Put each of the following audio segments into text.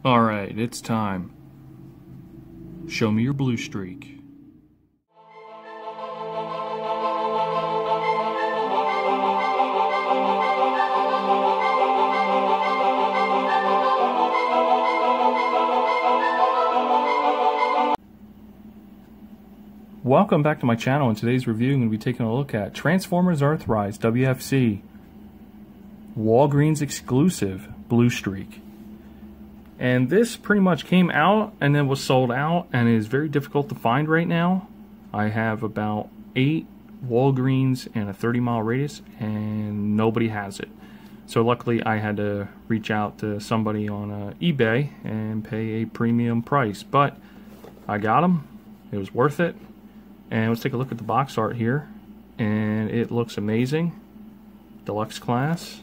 Alright, it's time. Show me your Bluestreak. Welcome back to my channel. In today's review, I'm going to be taking a look at Transformers Earthrise WFC Walgreens exclusive Bluestreak. And this pretty much came out and then was sold out and is very difficult to find right now. I have about 8 Walgreens in a 30-mile radius and nobody has it. So luckily I had to reach out to somebody on eBay and pay a premium price. But I got them. It was worth it. And let's take a look at the box art here. And it looks amazing. Deluxe class.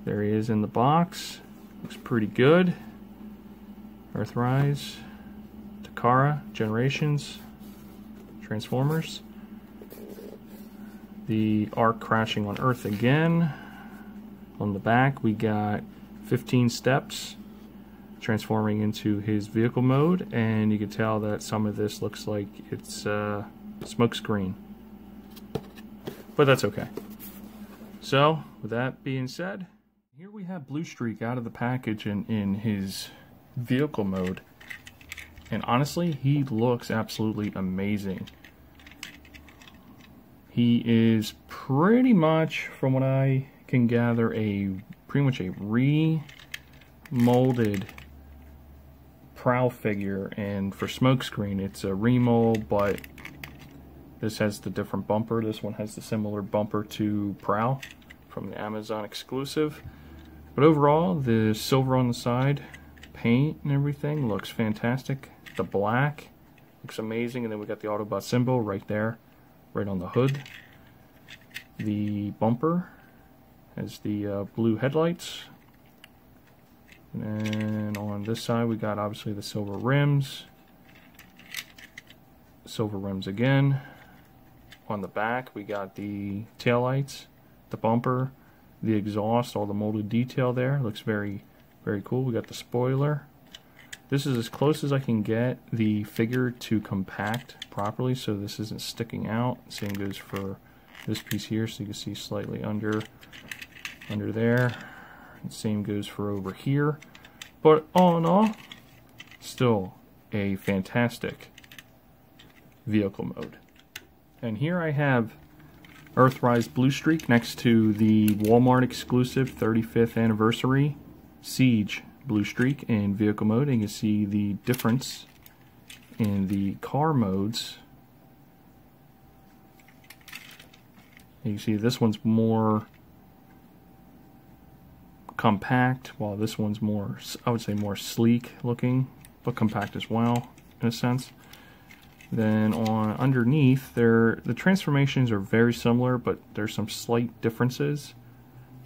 There he is in the box. Looks pretty good. Earthrise, Takara, Generations, Transformers. The Ark crashing on Earth again. On the back we got 15 steps transforming into his vehicle mode, and you can tell that some of this looks like it's smoke screen. But that's okay. So, with that being said, here we have Bluestreak out of the package and in his vehicle mode. And honestly, he looks absolutely amazing. He is pretty much, from what I can gather, pretty much a remolded Prowl figure, and for smokescreen it's a remold, but this has the different bumper. This one has the similar bumper to Prowl from the Amazon exclusive. But overall, the silver on the side, paint and everything looks fantastic. The black looks amazing, and then we got the Autobot symbol right there, right on the hood. The bumper has the blue headlights. And then on this side we got obviously the silver rims. Silver rims again. On the back we got the taillights, the bumper, the exhaust, all the molded detail there. Looks very, very cool. We got the spoiler. This is as close as I can get the figure to compact properly, so this isn't sticking out. Same goes for this piece here, so you can see slightly under there. And same goes for over here. But all in all, still a fantastic vehicle mode. And here I have Earthrise Bluestreak next to the Walmart exclusive 35th anniversary Siege Bluestreak in vehicle mode. And you can see the difference in the car modes. And you can see this one's more compact, while this one's more, I would say, more sleek looking, but compact as well in a sense. Then on underneath there, the transformations are very similar, but there's some slight differences.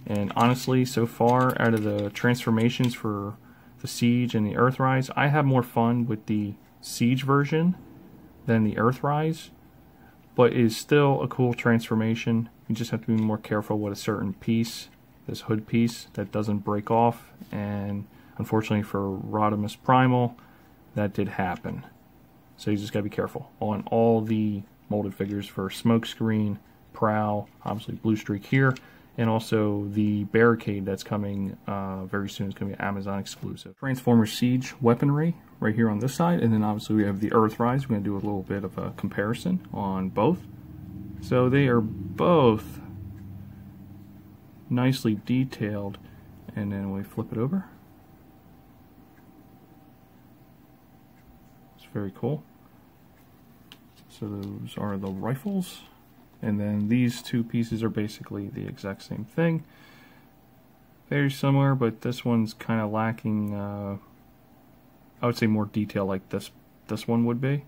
And honestly, so far out of the transformations for the Siege and the Earthrise, I have more fun with the Siege version than the Earthrise, but it is still a cool transformation. You just have to be more careful with a certain piece, this hood piece, that doesn't break off, and unfortunately for Rodimus Primal that did happen. So you just gotta be careful on all the molded figures for Smokescreen, Prowl, obviously Bluestreak here, and also the Barricade that's coming very soon. It's gonna be Amazon exclusive. Transformers Siege weaponry right here on this side, and then obviously we have the Earthrise. We're gonna do a little bit of a comparison on both. So they are both nicely detailed, and then we flip it over. It's very cool. So those are the rifles, and then these two pieces are basically the exact same thing. Very similar, but this one's kind of lacking, I would say, more detail like this one would be.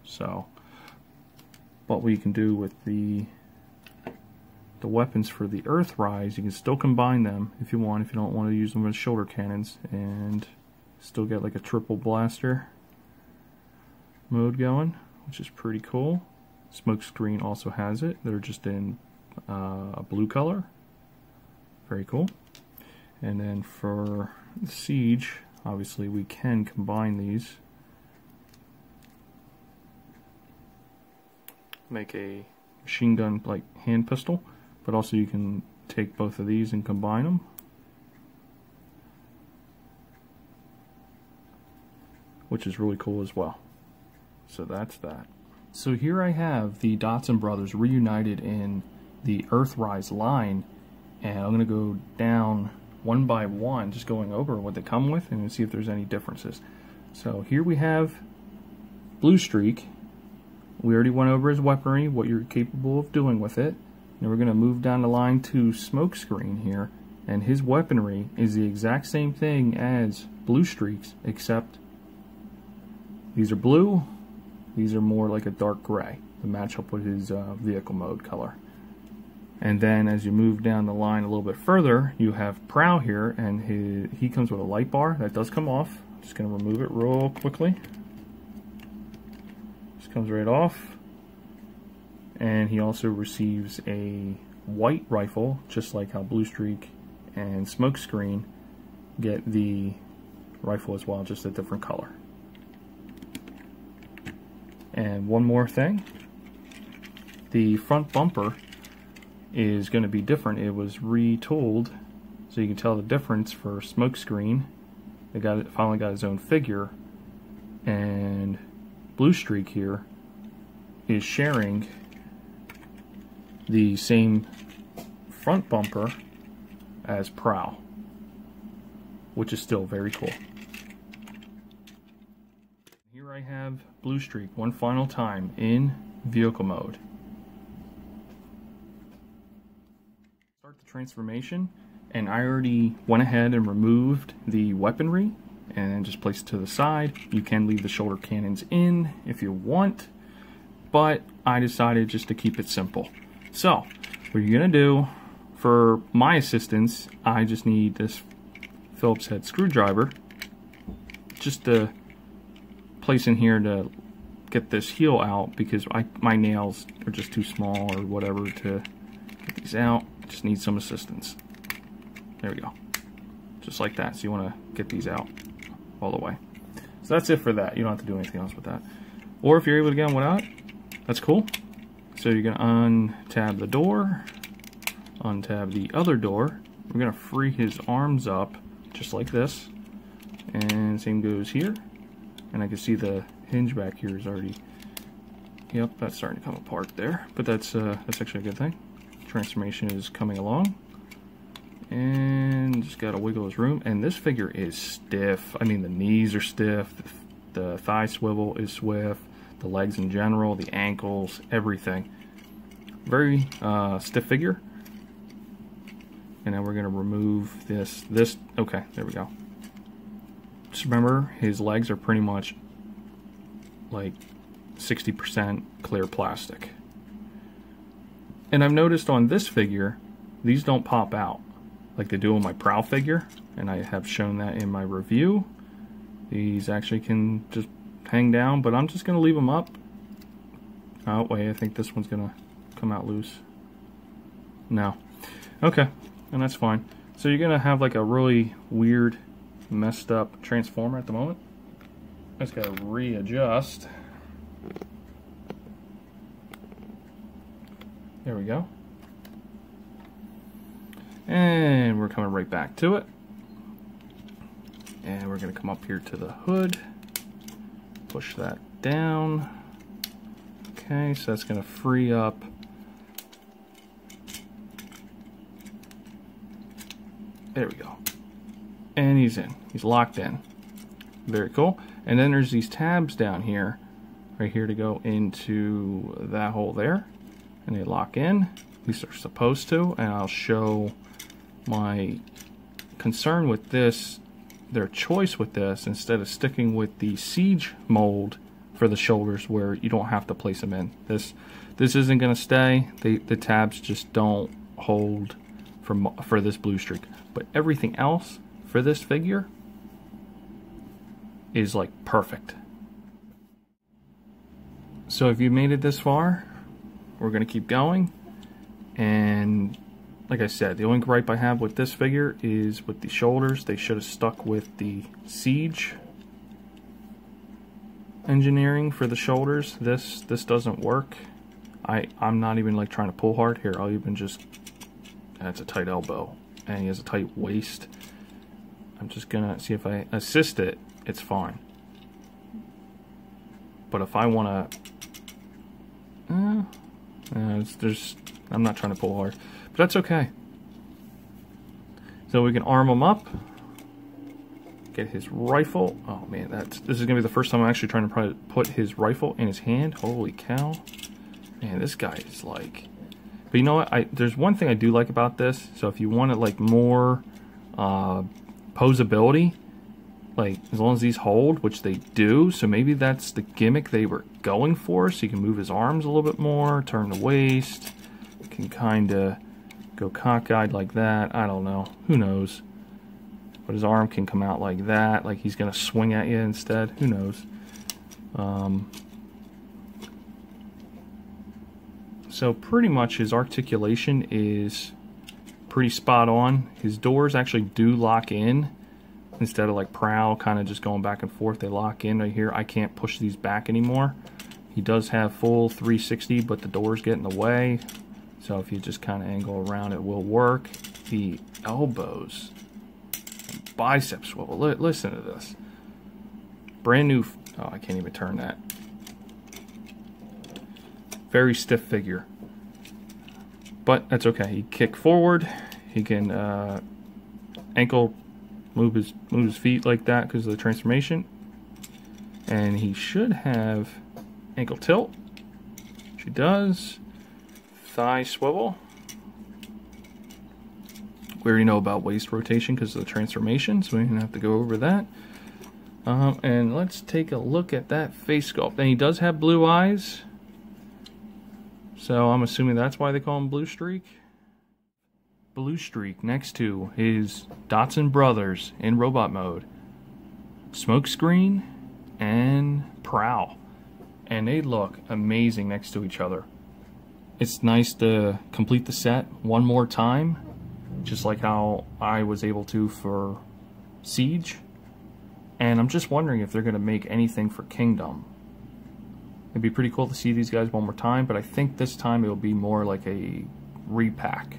So, what we can do with the weapons for the Earthrise, you can still combine them if you want, if you don't want to use them as shoulder cannons, and still get like a triple blaster mode going, which is pretty cool. Smokescreen also has it. They're just in a blue color. Very cool. And then for the Siege, obviously we can combine these. Make a machine gun like hand pistol, but also you can take both of these and combine them. Which is really cool as well. So that's that. So here I have the Dotson brothers reunited in the Earthrise line, and I'm going to go down one by one, just going over what they come with and see if there's any differences. So here we have Bluestreak. We already went over his weaponry, what you're capable of doing with it. Now we're going to move down the line to Smokescreen here, and his weaponry is the exact same thing as Bluestreak's, except these are blue, these are more like a dark gray to match up with his vehicle mode color. And then as you move down the line a little bit further, you have Prow here, and he comes with a light bar that does come off. I'm just going to remove it real quickly. Just comes right off. And he also receives a white rifle, just like how Bluestreak and Smokescreen get the rifle as well, just a different color. And one more thing, the front bumper is going to be different. It was retooled, so you can tell the difference for Smokescreen. It finally got his own figure, and Bluestreak here is sharing the same front bumper as Prow, which is still very cool. Here I have Bluestreak one final time in vehicle mode. Start the transformation, and I already went ahead and removed the weaponry and just placed it to the side. You can leave the shoulder cannons in if you want, but I decided just to keep it simple. So what you're gonna do for my assistance, I just need this Phillips head screwdriver just to place in here to get this heel out, because my nails are just too small or whatever to get these out. I just need some assistance. There we go. Just like that. So you want to get these out all the way. So that's it for that. You don't have to do anything else with that. Or if you're able to get them without, that's cool. So you're going to untab the door, untab the other door. We're going to free his arms up just like this. And same goes here. And I can see the hinge back here is already, yep, that's starting to come apart there. But that's actually a good thing. Transformation is coming along. And just got to wiggle his room. And this figure is stiff. I mean, the knees are stiff. The thigh swivel is swift. The legs in general, the ankles, everything. Very stiff figure. And now we're going to remove this. Okay, there we go. Just remember, his legs are pretty much like 60% clear plastic. And I've noticed on this figure, these don't pop out like they do on my Prow figure, and I have shown that in my review. These actually can just hang down, but I'm just going to leave them up. Oh wait, I think this one's going to come out loose. No. Okay, and that's fine. So you're going to have like a really weird, messed up transformer at the moment. I just got to readjust. There we go. And we're coming right back to it. And we're going to come up here to the hood. Push that down. Okay, so that's going to free up there we go. And he's in. He's locked in. Very cool. And then there's these tabs down here, right here, to go into that hole there. And they lock in. At least they're supposed to. And I'll show my concern with this, their choice with this, instead of sticking with the Siege mold for the shoulders where you don't have to place them in. This isn't going to stay. The tabs just don't hold for this Bluestreak. But everything else for this figure is like perfect. So if you made it this far, we're going to keep going. And like I said, the only gripe I have with this figure is with the shoulders. They should have stuck with the Siege engineering for the shoulders. This doesn't work. I'm not even like trying to pull hard. Here, I'll even just, that's a tight elbow. And he has a tight waist. I'm just gonna see if I assist it, it's fine. But if I wanna, I'm not trying to pull hard, but that's okay. So we can arm him up, get his rifle. Oh man, this is gonna be the first time I'm actually trying to put his rifle in his hand. Holy cow. Man, this guy is like, but you know what, there's one thing I do like about this. So if you want it like more posability, like as long as these hold, which they do, so maybe that's the gimmick they were going for, so you can move his arms a little bit more, turn the waist, can kind of go cockeyed like that. I don't know, who knows, but his arm can come out like that, like he's gonna swing at you instead, who knows. So pretty much his articulation is pretty spot on. His doors actually do lock in instead of like Prowl kind of just going back and forth. They lock in right here. I can't push these back anymore. He does have full 360, but the doors get in the way. So if you just kind of angle around, it will work. The elbows, bicep swivel. Listen to this. Brand new. Oh, I can't even turn that. Very stiff figure, but that's okay. He kick forward. He can ankle move his feet like that because of the transformation, and he should have ankle tilt. She does. Thigh swivel. We already know about waist rotation because of the transformation, so we don't have to go over that. And let's take a look at that face sculpt. And he does have blue eyes. So I'm assuming that's why they call him Bluestreak. Bluestreak next to his Dotson brothers in robot mode. Smokescreen and Prowl. And they look amazing next to each other. It's nice to complete the set one more time, just like how I was able to for Siege. And I'm just wondering if they're going to make anything for Kingdom. It'd be pretty cool to see these guys one more time, but I think this time it'll be more like a repack.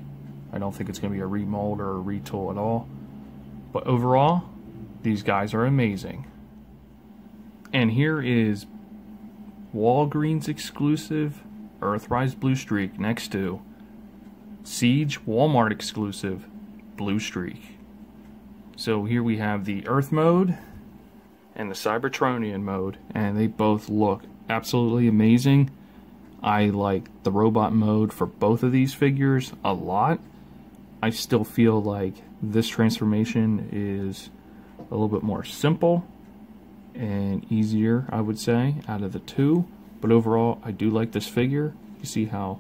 I don't think it's going to be a remold or a retool at all. But overall, these guys are amazing. And here is Walgreens exclusive Earthrise Bluestreak next to Siege Walmart exclusive Bluestreak. So here we have the Earth mode and the Cybertronian mode, and they both look absolutely amazing. I like the robot mode for both of these figures a lot. I still feel like this transformation is a little bit more simple and easier, I would say, out of the two. But overall, I do like this figure. You see how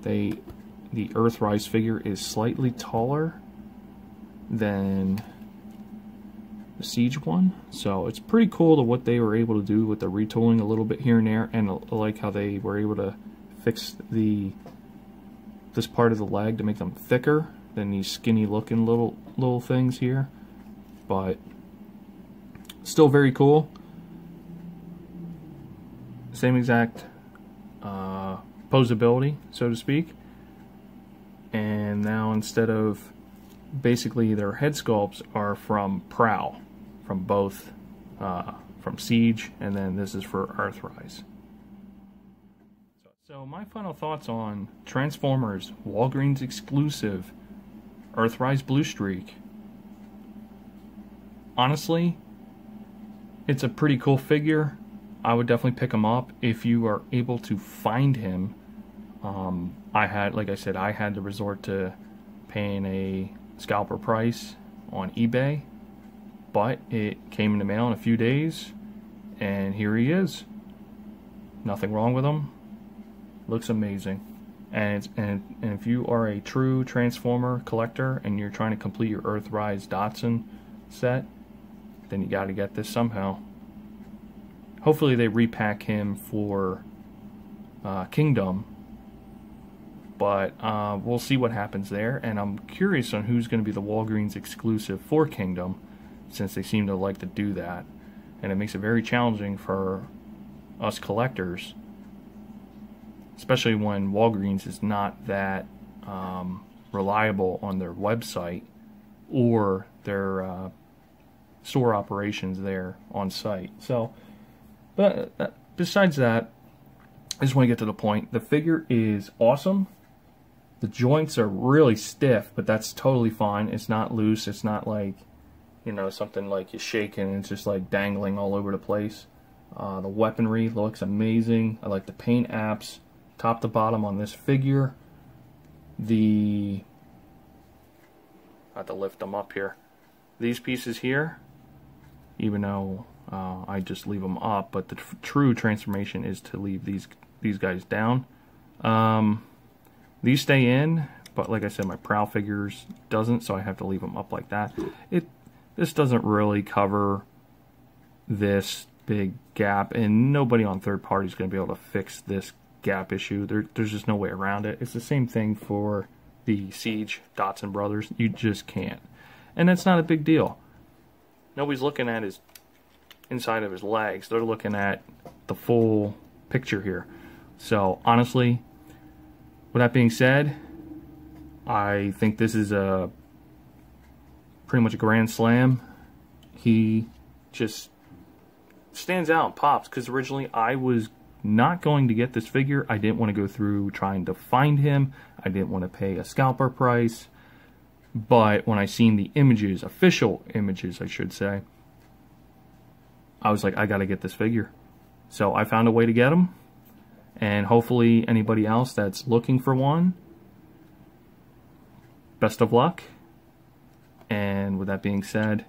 the Earthrise figure is slightly taller than the Siege one, so it's pretty cool to what they were able to do with the retooling a little bit here and there, and I like how they were able to fix this part of the leg to make them thicker than these skinny looking little things here, but still very cool. Same exact posability, so to speak, and now instead of basically their head sculpts are from Prowl, from both from Siege, and then this is for Earthrise. So my final thoughts on Transformers Walgreens exclusive Earthrise Bluestreak. Honestly, it's a pretty cool figure. I would definitely pick him up if you are able to find him. Like I said, I had to resort to paying a scalper price on eBay, but it came in the mail in a few days, and here he is. Nothing wrong with him. Looks amazing. And if you are a true Transformer collector and you're trying to complete your Earthrise Dotson set, then you got to get this somehow. Hopefully they repack him for Kingdom, but we'll see what happens there, and I'm curious on who's going to be the Walgreens exclusive for Kingdom, since they seem to like to do that, and it makes it very challenging for us collectors, especially when Walgreens is not that reliable on their website or their store operations there on site. So, but besides that, I just want to get to the point. The figure is awesome. The joints are really stiff, but that's totally fine. It's not loose. It's not like, you know, something like you shake and it's just like dangling all over the place. The weaponry looks amazing. I like the paint apps, top to bottom on this figure. I have to lift them up here. These pieces here, even though I just leave them up, but the true transformation is to leave these guys down. These stay in, but like I said, my Prowl figures doesn't, so I have to leave them up like that. This doesn't really cover this big gap, and nobody on third party is going to be able to fix this gap issue. There's just no way around it. It's the same thing for the Siege Dotson brothers. You just can't, and that's not a big deal. Nobody's looking at his inside of his legs. They're looking at the full picture here. So honestly, with that being said, I think this is a pretty much a grand slam. He just stands out and pops, because originally I was not going to get this figure. I didn't want to go through trying to find him. I didn't want to pay a scalper price. But when I seen the images, official images I should say, I was like, I gotta get this figure. So I found a way to get him, and hopefully anybody else that's looking for one, best of luck. And with that being said,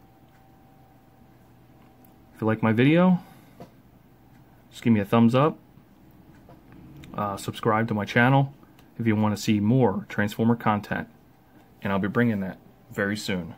if you like my video, just give me a thumbs up. Subscribe to my channel if you want to see more Transformer content, and I'll be bringing that very soon.